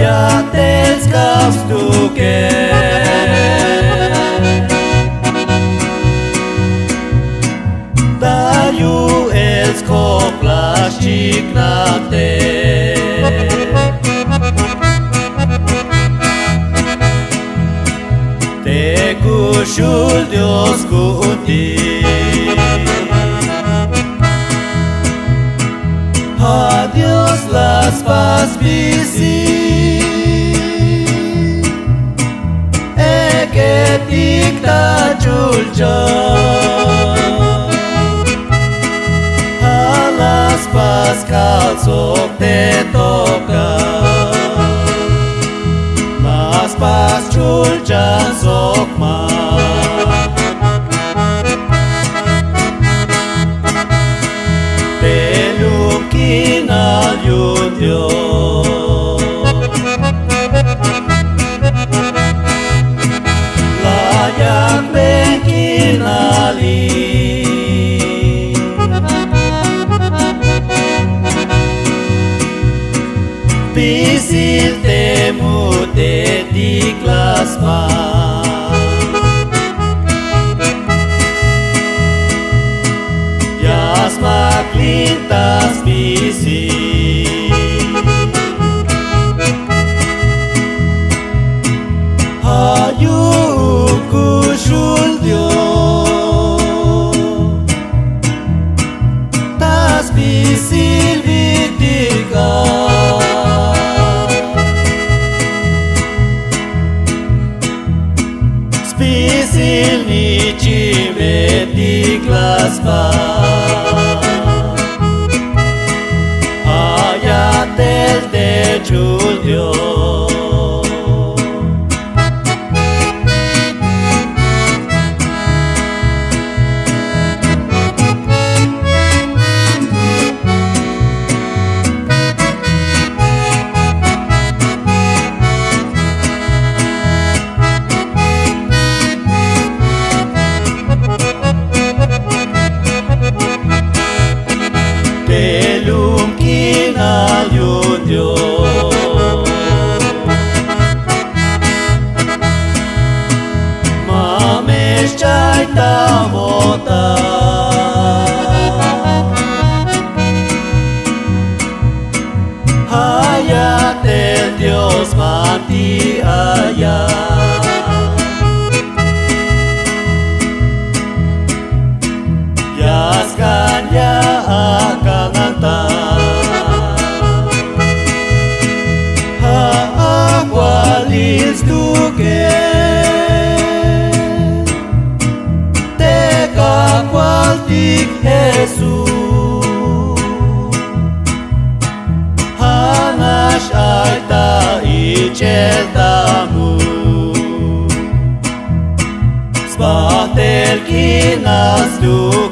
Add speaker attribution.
Speaker 1: ja te skastuke. Daju elsko plaščik na te. Te kušul Dios kuti. A Dios las paz visi. Eke tikta chulcha. A las paz calzok te toca. Las paz chulcha sokma. Kinal yun Diyos layak ben kinali pisil temu te diklas ma yas maklintas bisi hayu kushul Dios tas bisil vitika spisil nici metiklas pa del te chul Dios Pelum kinal yun Diyos Mamesh chay tavota Hayat el Dios mati ayat Yaskan ya Jesus Hanash aita ichel tamu Spatel kinas tu